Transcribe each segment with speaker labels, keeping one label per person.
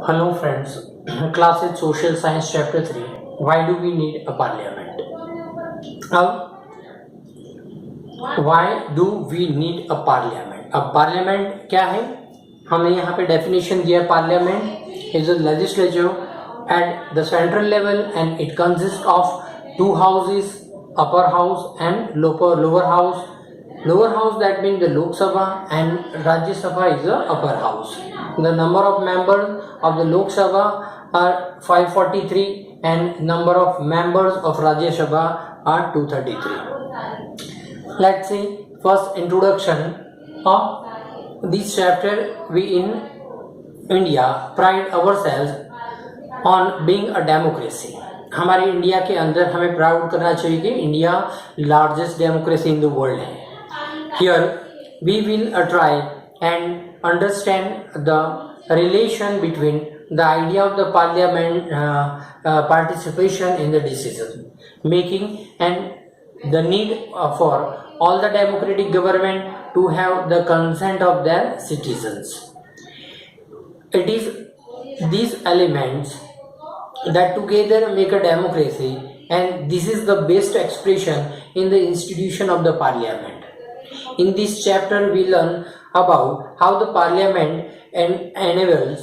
Speaker 1: Hello friends, class is Social Science Chapter 3. Why do we need a parliament? Now, why do we need a parliament? अब parliament क्या है? हमने यहाँ पे definition दिया parliament is a legislature at the central level and it consists of two houses, upper house and lower house. Lower house, that means the Lok Sabha, and Rajya Sabha is the upper house. The number of members of the Lok Sabha are 543 and number of members of Rajya Sabha are 233. Let's see first introduction of this chapter. We in India pride ourselves on being a democracy. हमारे India के अंदर हमें proud करना चाहिए कि India largest democracy in the world है. Here we will try and understand the relation between the idea of the parliament participation in the decision making and the need for all the democratic government to have the consent of their citizens. It is these elements that together make a democracy, and this is the best expression in the institution of the parliament. In this chapter, we learn about how the parliament enables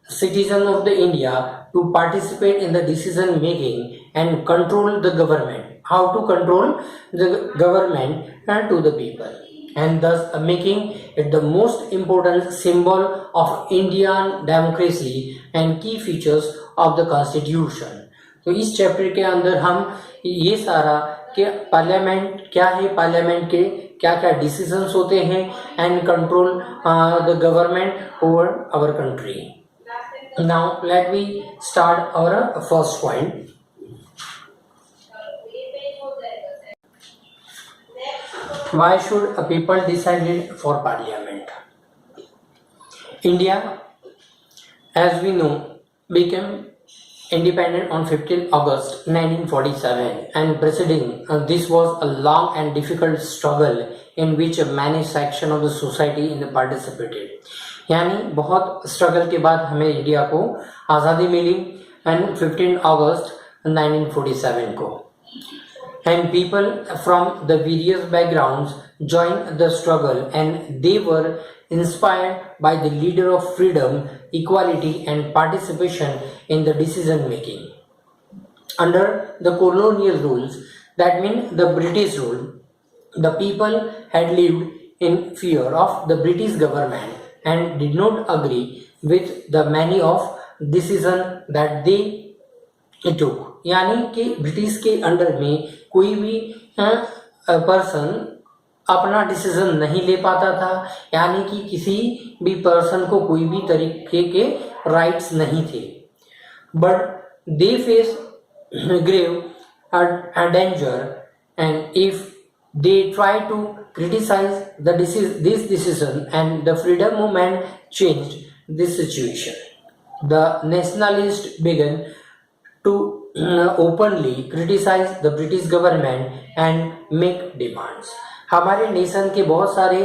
Speaker 1: citizens of the India to participate in the decision making and control the government. How to control the government and to the people, and thus making it the most important symbol of Indian democracy and key features of the constitution. तो इस chapter के अंदर हम ये सारा कि parliament क्या है, पार्लियामेंट के क्या क्या डिसीजंस होते हैं and control the government over our country. Now let we start our first point. Why should a people decide for parliament? India, as we know, became independent on 15 August 1947 and preceding this was a long and difficult struggle in which many sections of the society participated. यानी बहुत struggle के बाद हमें India को आज़ादी मिली and 15 अगस्त 1947 को. And people from the various backgrounds joined the struggle and they were inspired by the leader of freedom, equality and participation in the decision making. Under the colonial rules, that means the British rule, the people had lived in fear of the British government and did not agree with the many of decisions that they took. यानी कि British के under में कोई भी person अपना decision नहीं ले पाता था, यानी कि किसी भी पर्सन को कोई भी तरीके के राइट्स नहीं थे. But they face grave danger and if they try to criticize this decision and the freedom movement changed this situation. The nationalist began to openly criticize the British government and make demands. हमारे nation के बहुत सारे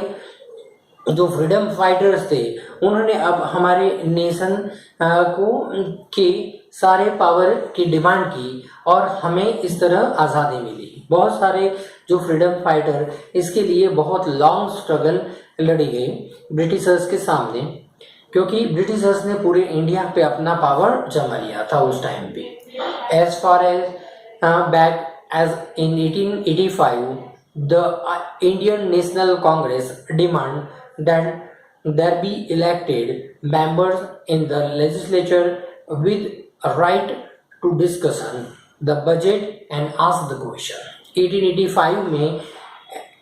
Speaker 1: जो freedom fighters थे उन्होंने अब हमारे nation को के सारे पावर की डिमांड की और हमें इस तरह आज़ादी मिली. बहुत सारे जो फ्रीडम फाइटर इसके लिए बहुत लॉन्ग स्ट्रगल लड़ी गई ब्रिटिशर्स के सामने, क्योंकि ब्रिटिशर्स ने पूरे इंडिया पे अपना पावर जमा लिया था उस टाइम पे. As far as back as in 1885, the Indian National Congress demand that there be elected members in the legislature with a right to discuss the budget and ask the question. 1885 में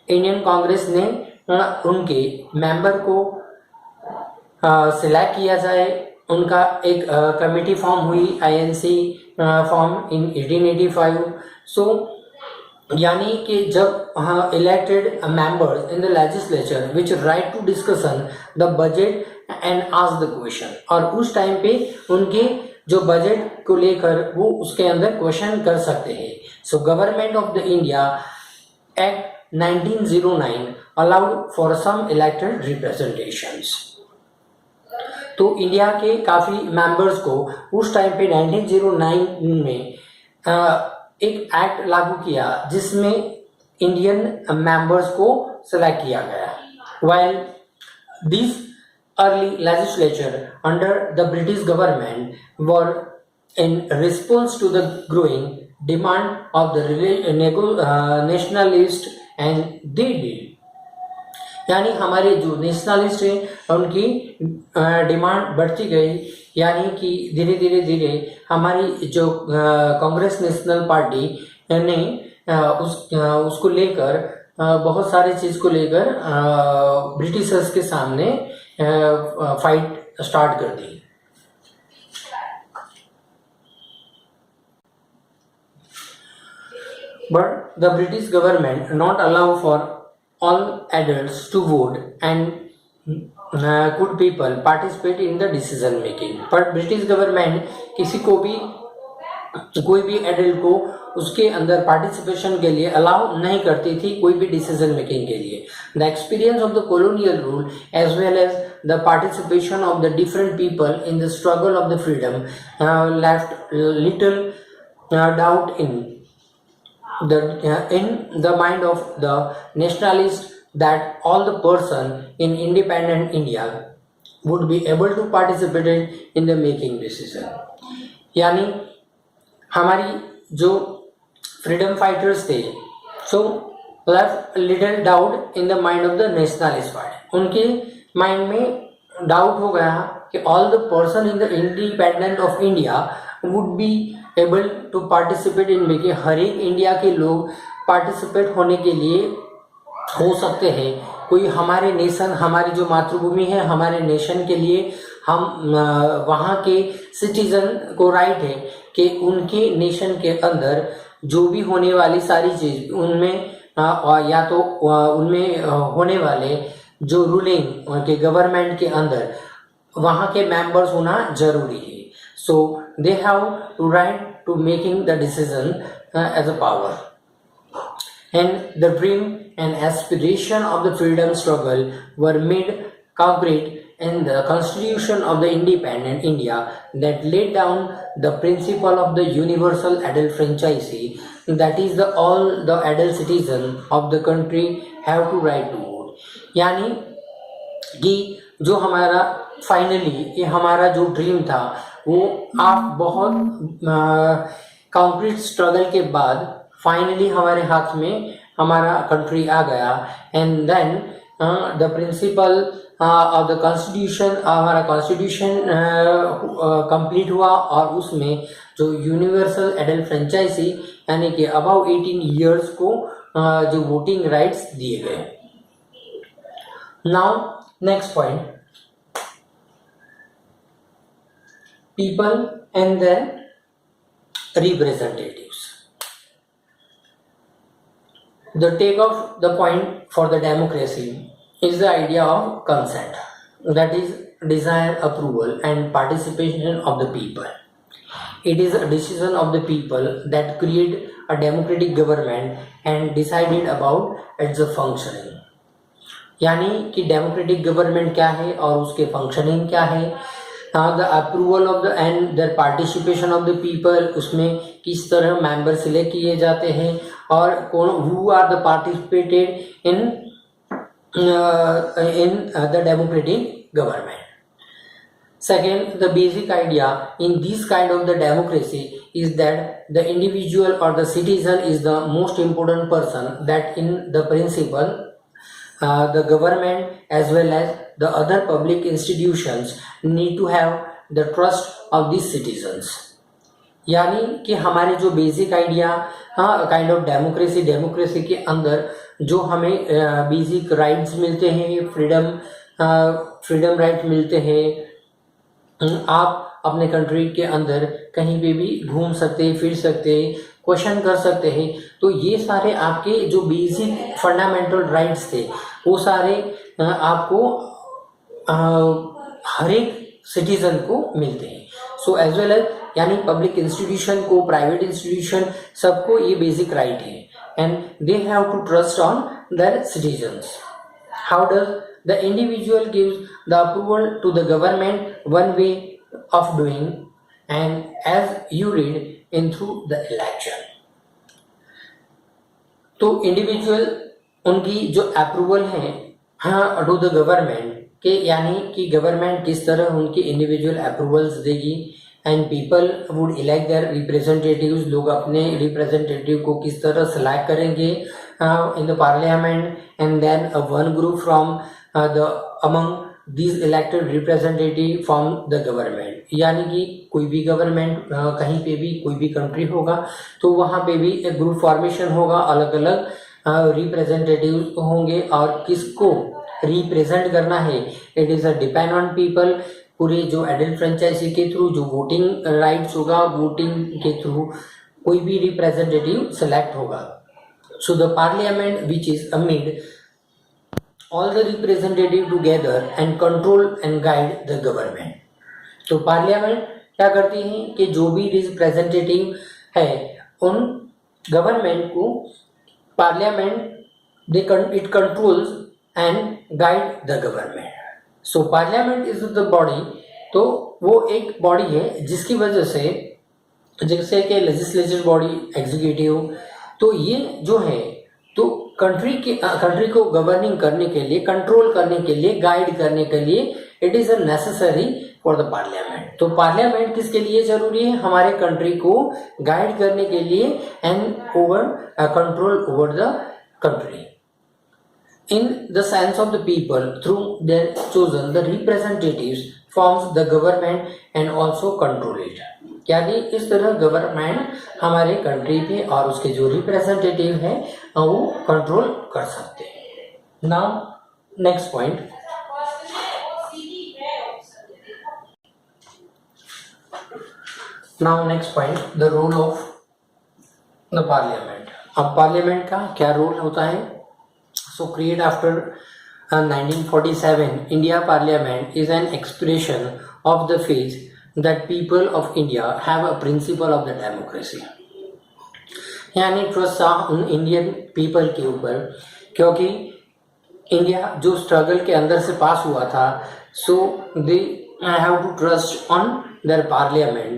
Speaker 1: Indian Congress ने उनके member को select किया जाए. उनका एक committee form हुई, INC form in 1885. So यानी कि जब elected members in the legislature which right to discussion the budget and ask the question, और उस टाइम पे उनके जो बजट को लेकर वो उसके अंदर क्वेश्चन कर सकते हैं. So government of the India act 1909 allowed for some elected representations. तो इंडिया के काफ़ी मेंबर्स को उस टाइम पे 1909 में एक एक्ट लागू किया जिसमें इंडियन मेंबर्स को सेलेक्ट किया गया। While this early legislature under the British government were in response to the growing demand of the nationalist and they did, यानी हमारे जो नेशनलिस्ट हैं उनकी डिमांड बढ़ती गई, यानी कि धीरे धीरे हमारी जो कांग्रेस नेशनल पार्टी ने उसको लेकर बहुत सारे चीज़ को लेकर ब्रिटिशर्स के सामने फाइट स्टार्ट कर दी। But the British government not allow for all adults to vote and could people participate in the decision making. पर ब्रिटिश गवर्नमेंट किसी को भी कोई भी एडल्ट को उसके अंदर पार्टिसिपेशन के लिए अलाउ नहीं करती थी, कोई भी डिसीजन मेकिंग के लिए। The experience of the colonial rule as well as the participation of the different people in the struggle of the freedom left little doubt in the mind of the nationalists that all the person in independent India would be able to participate in the making decision. यानी हमारी जो freedom fighters थे so left little doubt in the mind of the nationalist party, उनके mind में doubt हो गया कि all the person in the independent of India would be able to participate in making, हर एक इंडिया के लोग पार्टिसिपेट होने के लिए हो सकते हैं। कोई हमारे नेशन, हमारी जो मातृभूमि है, हमारे नेशन के लिए हम वहाँ के सिटीजन को राइट है कि उनके नेशन के अंदर जो भी होने वाली सारी चीज़ उनमें या तो उनमें होने वाले जो रूलिंग उनके गवर्नमेंट के अंदर वहाँ के मेंबर्स होना जरूरी है। So they have to right to making the decision as a power, and the dream and aspiration of the freedom struggle were made concrete in the constitution of the independent India that laid down the principle of the universal adult franchise, that is the all the adult citizen of the country have to right to vote। यानी कि जो हमारा finally ये हमारा जो dream था वो आप बहुत कंक्रीट स्ट्रगल के बाद फाइनली हमारे हाथ में हमारा कंट्री आ गया। And then the principle of the constitution, हमारा कॉन्स्टिट्यूशन कंप्लीट हुआ और उसमें जो यूनिवर्सल एडल्ट फ्रेंचाइजी यानी कि अबाउ 18 ईयर्स को जो वोटिंग राइट्स दिए गए। Now next point, people and their representatives. The take of the point for the democracy is the idea of consent, that is desire, approval and participation of the people. It is a decision of the people that create a democratic government and decided about its functioning. यानी कि democratic government क्या है और उसके functioning क्या है। The approval of the end the participation of the people, उसमें किस तरह मेंबर सिलेक्ट किए जाते हैं और कौन who are the participated in the democratic government. Second, the basic idea in this kind of the democracy is that the individual or the citizen is the most important person, that in the principle the government as well as the other public institutions need to have the trust of these citizens। यानी कि हमारे जो basic idea kind of democracy के अंदर जो हमें basic rights मिलते हैं, फ्रीडम राइट मिलते हैं, आप अपने कंट्री के अंदर कहीं पे भी घूम सकते, फिर सकते, क्वेश्चन कर सकते हैं। तो ये सारे आपके जो बेसिक फंडामेंटल राइट्स थे वो सारे आपको हर एक सिटीजन को मिलते हैं। सो एज वेल एज यानी पब्लिक इंस्टीट्यूशन को, प्राइवेट इंस्टीट्यूशन, सबको ये बेसिक राइट है and they have to trust on their citizens. How does the individual gives the approval to the government one way of doing, and as you read in through the election. तो individual उनकी जो approval है हाँ to the government के, यानी कि government किस तरह उनकी इंडिविजुअल अप्रूवल्स देगी, and people would elect their representatives, लोग अपने रिप्रेजेंटेटिव को किस तरह सेलेक्ट करेंगे in the parliament, and then one group from the among these elected representative from the government, यानी कि कोई भी गवर्नमेंट कहीं पे भी कोई भी कंट्री होगा तो वहाँ पे भी एक ग्रुप फॉर्मेशन होगा, अलग अलग रिप्रेजेंटेटिव होंगे और किसको रिप्रेजेंट करना है it is a depend on people. पूरे जो एडल्ट फ्रेंचाइजी के थ्रू जो वोटिंग राइट्स होगा, वोटिंग के थ्रू कोई भी रिप्रेजेंटेटिव सेलेक्ट होगा। So the parliament which is amid all the representative together and control and guide the government। तो पार्लियामेंट क्या करती है कि जो भी रिप्रेजेंटेटिव है उन गवर्नमेंट को parliament it controls and guide the government. So parliament is the body, तो वो एक बॉडी है जिसकी वजह से जैसे कि लेजिस्लेटिव बॉडी, एग्जीक्यूटिव, तो ये जो है तो कंट्री को गवर्निंग करने के लिए, कंट्रोल करने के लिए, गाइड करने के लिए it is a necessary for the parliament. तो पार्लियामेंट किसके लिए जरूरी है? हमारे कंट्री को गाइड करने के लिए and over control over the country in the sense of the people through their chosen the representatives forms the government and also control it। यानी इस तरह गवर्नमेंट हमारे कंट्री पे और उसके जो रिप्रेजेंटेटिव है वो कंट्रोल कर सकते हैं। Now next point, the role of the parliament. अब पार्लियामेंट का क्या रोल होता है? So created after 1947, India Parliament is an expression of the faith that people of India have a principle of the democracy। यानी trust था उन Indian people के ऊपर, क्योंकि इंडिया जो स्ट्रगल के अंदर से पास हुआ था, so they have to trust on their parliament.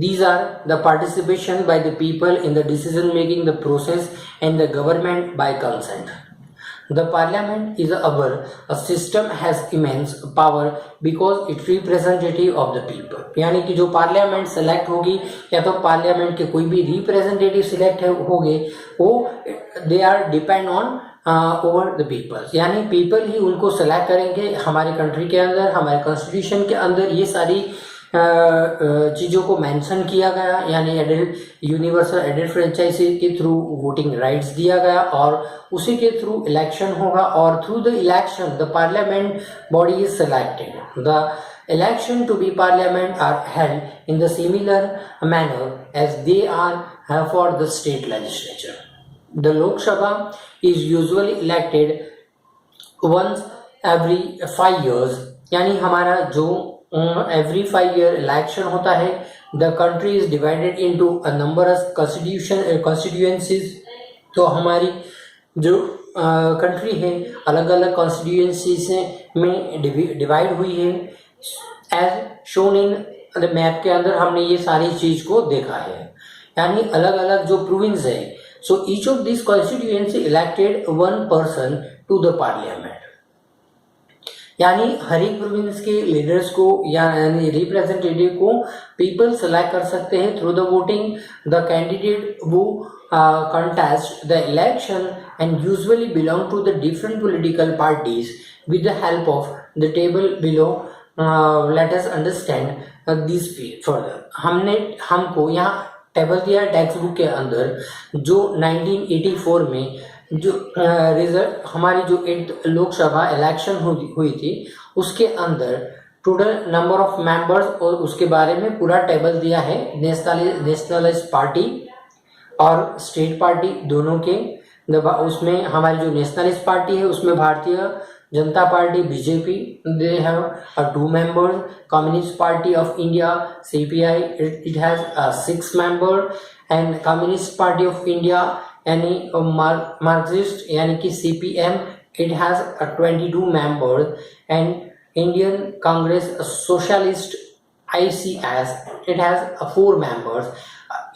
Speaker 1: These are the participation by the people in the decision making the process and the government by consent। The parliament is a system has immense power because it representative of the people। यानी कि जो parliament select होगी या तो parliament के कोई भी representative select होंगे वो they are depend on over the peoples, यानी पीपल ही उनको सेलेक्ट करेंगे। हमारे कंट्री के अंदर, हमारे कॉन्स्टिट्यूशन के अंदर ये सारी चीज़ों को मेंशन किया गया, यानी एडल्ट यूनिवर्सल एडल्ट फ्रेंचाइजी के थ्रू वोटिंग राइट्स दिया गया और उसी के थ्रू इलेक्शन होगा और through the election the parliament body is selected. The election to be parliament are held in the similar manner as they are for the state legislature. The Lok Sabha is usually elected once every 5 years, यानी हमारा जो every 5 year election होता है। The country is divided into a number of constituencies. तो हमारी जो country है अलग अलग कॉन्स्टिट्यूएंसीज में डिवाइड हुई है। As shown in the map के अंदर हमने ये सारी चीज को देखा है, यानी अलग अलग जो प्रोविंस है। So each of this constituency elected 1 person to the parliament, यानी हर एक प्रोविंस के लीडर्स को यानी रिप्रेजेंटेटिव को पीपल सेलेक्ट कर सकते हैं through the voting. The candidate वो contest the election and usually belong to the different political parties with the help of the table below। let us understand this further। हमको यहाँ table दिया text book के अंदर, जो 1984 में जो result हमारी जो 8th लोकसभा इलेक्शन हुई थी उसके अंदर टोटल नंबर ऑफ मेंबर्स और उसके बारे में पूरा टेबल दिया है। नेशनलिस्ट पार्टी और स्टेट पार्टी दोनों के, उसमें हमारी जो नेशनलिस्ट पार्टी है उसमें Bharatiya Janata party BJP they have 2 members। Communist party of India CPI it has 6 members and communist party of India यानी मार्क्सिस्ट यानी कि CPM it has 22 members, and Indian Congress Socialist ICS, it has 4 members.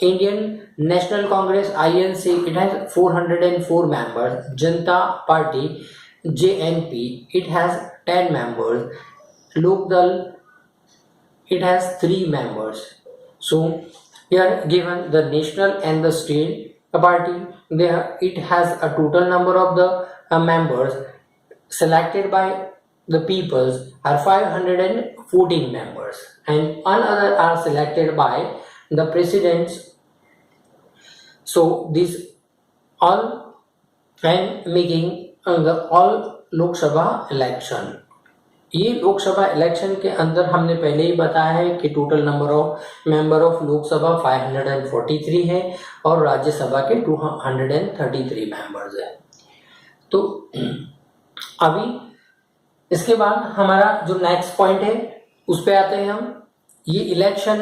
Speaker 1: Indian National Congress INC, it has 404 members. Janata Party JNP, it has 10 members. Lokdal, it has 3 members. So here given the national and the state party, it has a total number of the members selected by the peoples are 514 members, and another are selected by the presidents. So these all and making the all Lok Sabha election. ये Lok Sabha election के अंदर हमने पहले ही बताया है कि total number of member of Lok Sabha 543 है और राज्यसभा के 233 मेंबर्स है। तो अभी इसके बाद हमारा जो नेक्स्ट पॉइंट है उस पे आते हैं हम। ये इलेक्शन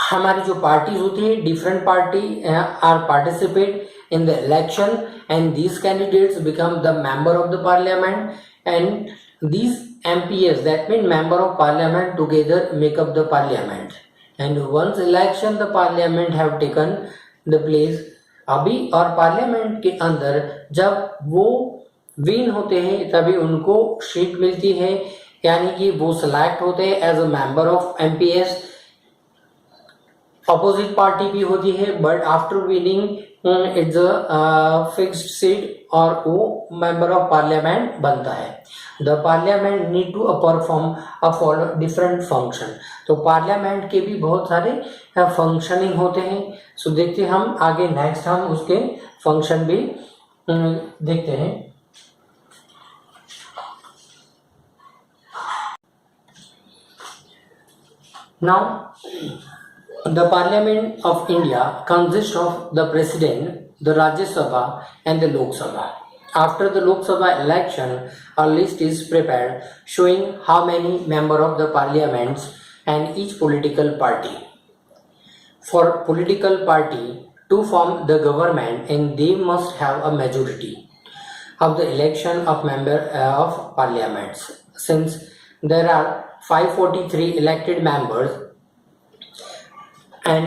Speaker 1: हमारी जो पार्टीज होती है, different party are participate in the election and these candidates become the member of the parliament, and these MPs, that mean member of parliament, together make up the parliament, and once election the parliament have taken the place, अभी और parliament के अंदर जब वो win होते हैं तभी उनको सीट मिलती है, यानी कि वो सिलेक्ट होते हैं as a member of MPs। Opposite party भी होती है but after winning it's a fixed seat और वो मेंबर ऑफ पार्लियामेंट बनता है। The parliament need to perform for different function. तो पार्लियामेंट के भी बहुत सारे फंक्शनिंग होते हैं। सो देखते हैं हम आगे, नेक्स्ट हम उसके फंक्शन भी देखते हैं। Now the parliament of India consist of the president, the Rajya Sabha and the Lok Sabha. After the Lok Sabha election, a list is prepared showing how many members of the parliaments and each political party. For political party to form the government, and they must have a majority of the election of member of parliaments. Since there are 543 elected members, and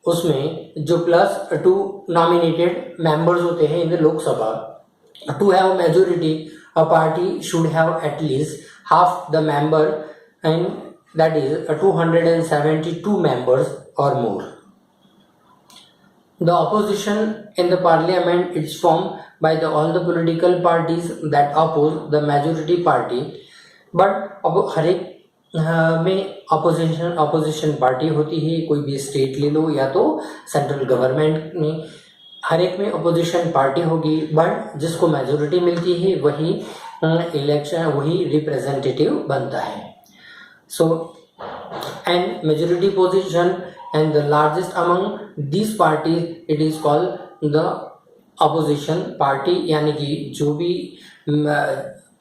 Speaker 1: उसमें जो plus 2 nominated members होते हैं in the Lok Sabha, to have majority, a party should have at least half the member, and that is 272 members or more. The opposition in the parliament is formed by all the political parties that oppose the majority party, but अब हर एक में opposition party होती है। कोई भी state ले लो या तो सेंट्रल गवर्नमेंट में, हर एक में अपोजिशन पार्टी होगी, बट जिसको मेजोरिटी मिलती है वही इलेक्शन, वही रिप्रेजेंटेटिव बनता है। So and majority position and the largest among this party, it is called the opposition party, यानी कि जो भी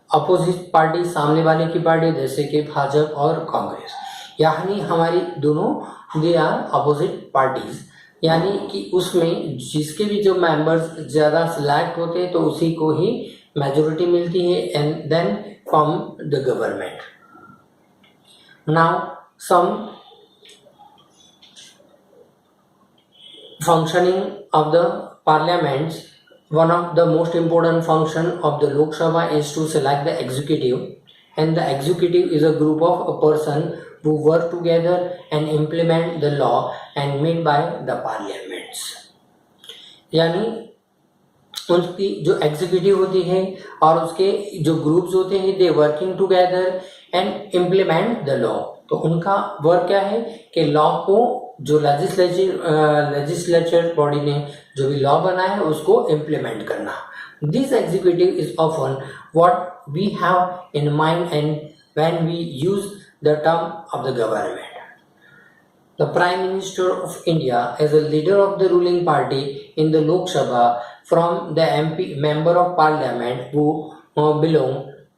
Speaker 1: अपोजिट पार्टी, सामने वाले की पार्टी, जैसे कि भाजपा और कांग्रेस, यानी हमारी दोनों दे आर अपोजिट पार्टीज, यानी कि उसमें जिसके भी जो मेंबर्स ज़्यादा सिलेक्ट होते हैं तो उसी को ही मेजोरिटी मिलती है, and then form the government. Now some functioning of the parliaments. One of the most important function of the Lok Sabha is to select the executive, and the executive is a group of a person who work together and implement the law and made by the parliaments. यानी उसकी जो executive होती है और उसके जो groups होते हैं, they working together and implement the law. तो उनका वर्क क्या है कि लॉ को, जो लेजिस्लेचर बॉडी ने जो भी लॉ बनाया है उसको इम्प्लीमेंट करना। This executive is often what we have in mind and when we use the term of the government. The prime minister of India is a leader of the ruling party in the Lok Sabha from the MP member of parliament who belong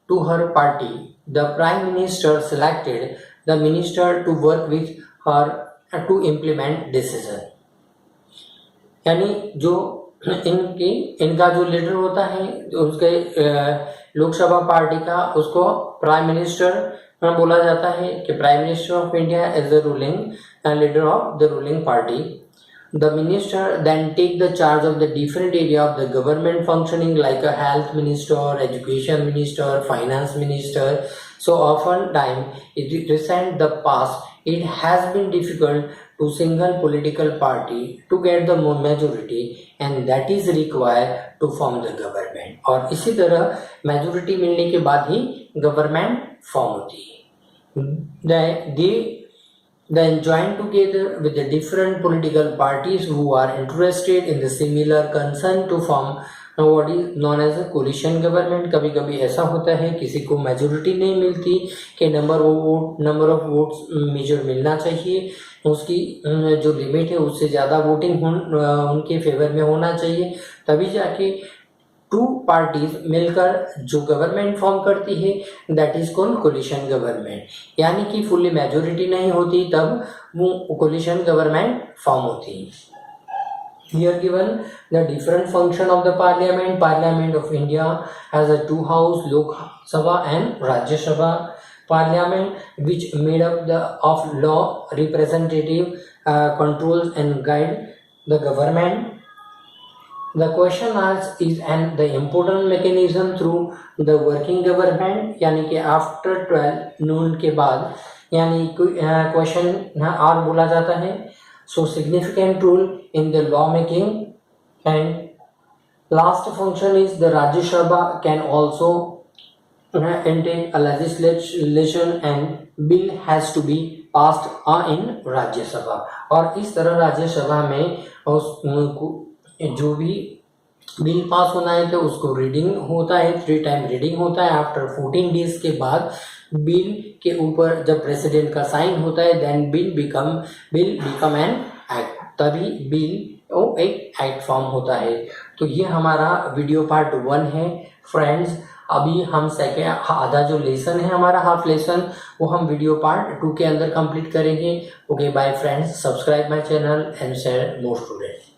Speaker 1: to her party. The prime minister selected the minister to work with her to implement decision. यानी जो इनका जो leader होता है उसके Lok Sabha party का, उसको prime minister बोला जाता है कि prime minister of India is the ruling leader of the ruling party. The minister then take the charge of the different area of the government functioning like a health minister, education minister, finance minister. So often time in recent the past it has been difficult to single political party to get the majority and that is required to form the government. और इसी तरह majority मिलने के बाद ही government form होती है. Then join together with the different political parties who are interested in the similar concern to form what is known as a coalition government. कभी कभी ऐसा होता है किसी को मेजोरिटी नहीं मिलती कि नंबर ऑफ वोट्स मेजर मिलना चाहिए, उसकी जो लिमिट है उससे ज़्यादा वोटिंग उनके फेवर में होना चाहिए, तभी जाके टू पार्टीज मिलकर जो गवर्नमेंट फॉर्म करती है that is called coalition government. यानी कि फुल्ली मेजोरिटी नहीं होती तब वो कोलिशन गवर्नमेंट फॉर्म होती है. Here given the different function of the parliament. Parliament of India has a two house, Lok Sabha and Rajya Sabha. Parliament which made up of law representative controls and guide the government. The question asked is and the important mechanism through the working government. यानी कि after 12 noon के बाद यानी question और बोला जाता है. So significant role in the law making. And last function is the Rajya Sabha can also intake a legislation and bill has to be passed in Rajya Sabha. और इस तरह राज्य सभा में जो भी बिल पास होना है तो उसको रीडिंग होता है, 3 टाइम रीडिंग होता है. आफ्टर 14 डेज के बाद बिल के ऊपर जब प्रेसिडेंट का साइन होता है then bill become an act, तभी बिल एक एक्ट फॉर्म होता है. तो ये हमारा वीडियो पार्ट 1 है फ्रेंड्स. अभी हम आधा जो लेसन है हमारा हाफ लेसन वो हम वीडियो पार्ट 2 के अंदर कंप्लीट करेंगे. Okay bye friends, subscribe my channel and share more student.